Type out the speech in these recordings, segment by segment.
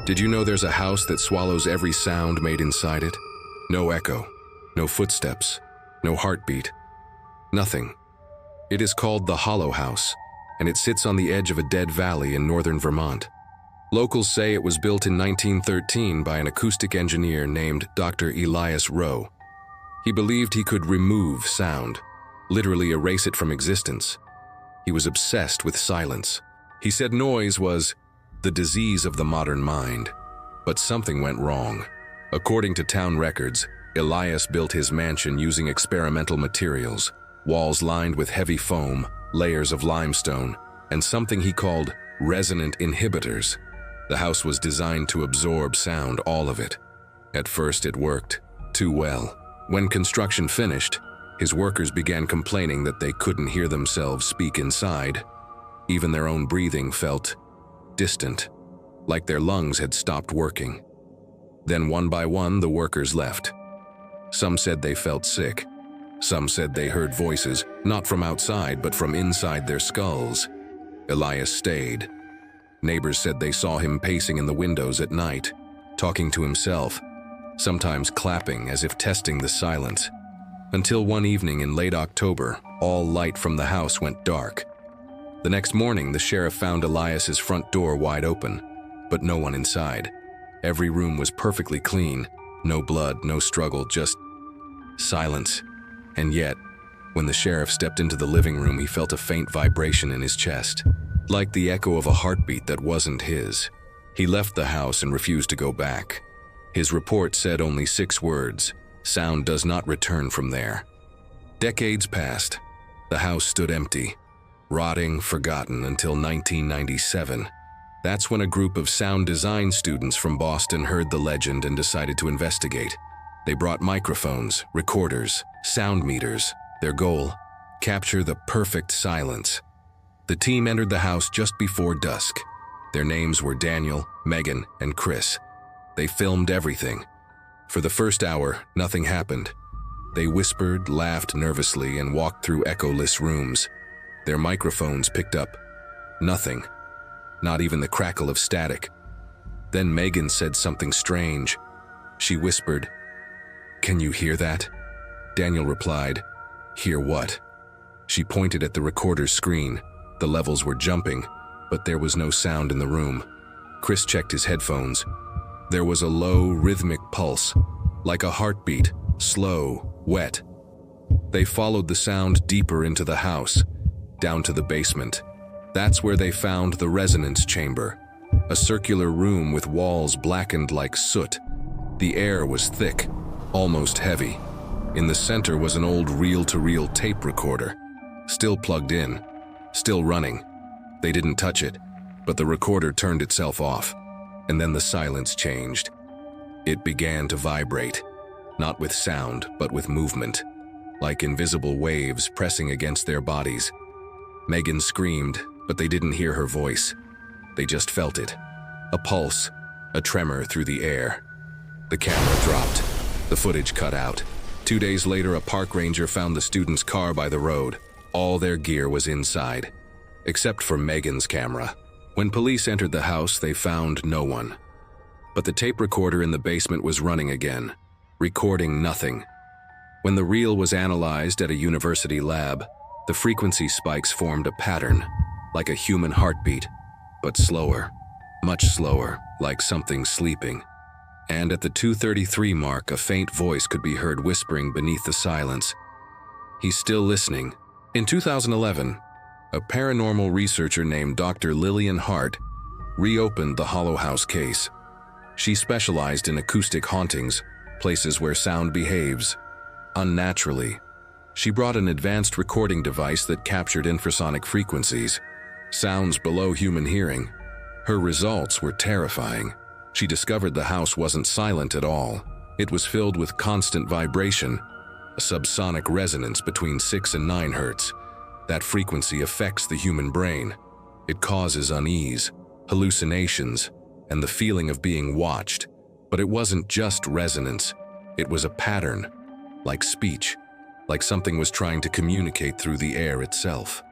Did you know there's a house that swallows every sound made inside it? No echo, no footsteps, no heartbeat, nothing. It is called the Hollow House, and it sits on the edge of a dead valley in northern Vermont. Locals say it was built in 1913 by an acoustic engineer named Dr. Elias Rowe. He believed he could remove sound, literally erase it from existence. He was obsessed with silence. He said noise was the disease of the modern mind, but something went wrong. According to town records, Elias built his mansion using experimental materials, walls lined with heavy foam, layers of limestone, and something he called resonant inhibitors. The house was designed to absorb sound, all of it. At first it worked too well. When construction finished, his workers began complaining that they couldn't hear themselves speak inside. Even their own breathing felt distant, like their lungs had stopped working. Then one by one, the workers left. Some said they felt sick. Some said they heard voices, not from outside, but from inside their skulls. Elias stayed. Neighbors said they saw him pacing in the windows at night, talking to himself, sometimes clapping as if testing the silence. Until one evening in late October, all light from the house went dark. The next morning, the sheriff found Elias's front door wide open, but no one inside. Every room was perfectly clean, no blood, no struggle, just silence. And yet, when the sheriff stepped into the living room, he felt a faint vibration in his chest, like the echo of a heartbeat that wasn't his. He left the house and refused to go back. His report said only 6 words: sound does not return from there. Decades passed. The house stood empty, rotting, forgotten, until 1997. That's when a group of sound design students from Boston heard the legend and decided to investigate. They brought microphones, recorders, sound meters. Their goal: capture the perfect silence. The team entered the house just before dusk. Their names were Daniel, Megan, and Chris. They filmed everything. For the first hour, nothing happened. They whispered, laughed nervously, and walked through echoless rooms. Their microphones picked up nothing, not even the crackle of static. Then Megan said something strange. She whispered, "Can you hear that?" Daniel replied, "Hear what?" She pointed at the recorder's screen. The levels were jumping, but there was no sound in the room. Chris checked his headphones. There was a low, rhythmic pulse, like a heartbeat, slow, wet. They followed the sound deeper into the house, down to the basement. That's where they found the resonance chamber, a circular room with walls blackened like soot. The air was thick, almost heavy. In the center was an old reel-to-reel tape recorder, still plugged in, still running. They didn't touch it, but the recorder turned itself off, and then the silence changed. It began to vibrate, not with sound, but with movement, like invisible waves pressing against their bodies. Megan screamed, but they didn't hear her voice. They just felt it. A pulse, a tremor through the air. The camera dropped. The footage cut out. 2 days later, a park ranger found the students' car by the road. All their gear was inside, except for Megan's camera. When police entered the house, they found no one. But the tape recorder in the basement was running again, recording nothing. When the reel was analyzed at a university lab, the frequency spikes formed a pattern, like a human heartbeat, but slower, much slower, like something sleeping. And at the 2:33 mark, a faint voice could be heard whispering beneath the silence, "He's still listening." In 2011, a paranormal researcher named Dr. Lillian Hart reopened the Hollow House case. She specialized in acoustic hauntings, places where sound behaves unnaturally. She brought an advanced recording device that captured infrasonic frequencies, sounds below human hearing. Her results were terrifying. She discovered the house wasn't silent at all. It was filled with constant vibration, a subsonic resonance between 6 and 9 hertz. That frequency affects the human brain. It causes unease, hallucinations, and the feeling of being watched. But it wasn't just resonance. It was a pattern, like speech, like something was trying to communicate through the air itself.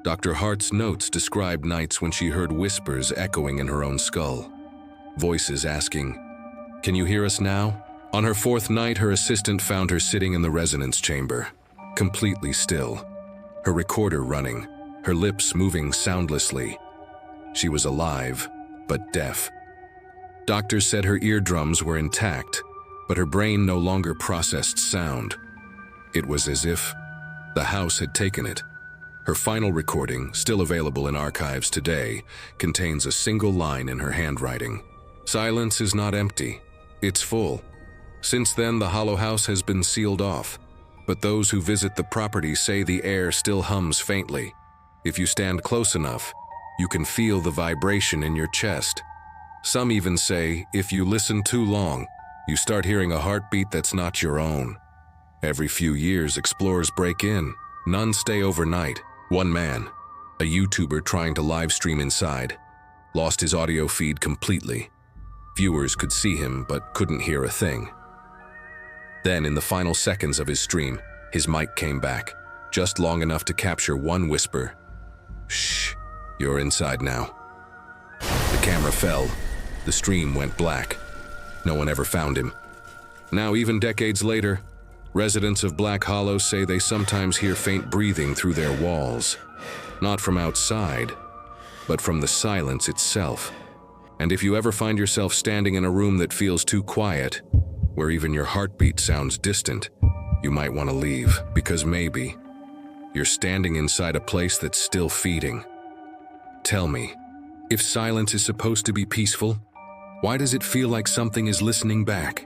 Dr. Hart's notes described nights when she heard whispers echoing in her own skull. voices asking, "Can you hear us now?" On her fourth night, her assistant found her sitting in the resonance chamber, completely still, her recorder running, her lips moving soundlessly. She was alive, but deaf. Doctors said her eardrums were intact, but her brain no longer processed sound. It was as if the house had taken it. Her final recording, still available in archives today, contains a single line in her handwriting. "Silence is not empty, it's full." Since then, the Hollow House has been sealed off, but those who visit the property say the air still hums faintly. If you stand close enough, you can feel the vibration in your chest. Some even say, if you listen too long, you start hearing a heartbeat that's not your own. Every few years, explorers break in. None stay overnight. One man, a YouTuber trying to live stream inside, lost his audio feed completely. Viewers could see him but couldn't hear a thing. Then, in the final seconds of his stream, his mic came back, just long enough to capture one whisper. "Shh, you're inside now." The camera fell. The stream went black. No one ever found him. Now, even decades later, residents of Black Hollow say they sometimes hear faint breathing through their walls. Not from outside, but from the silence itself. And if you ever find yourself standing in a room that feels too quiet, where even your heartbeat sounds distant, you might want to leave, because maybe you're standing inside a place that's still feeding. Tell me, if silence is supposed to be peaceful, why does it feel like something is listening back?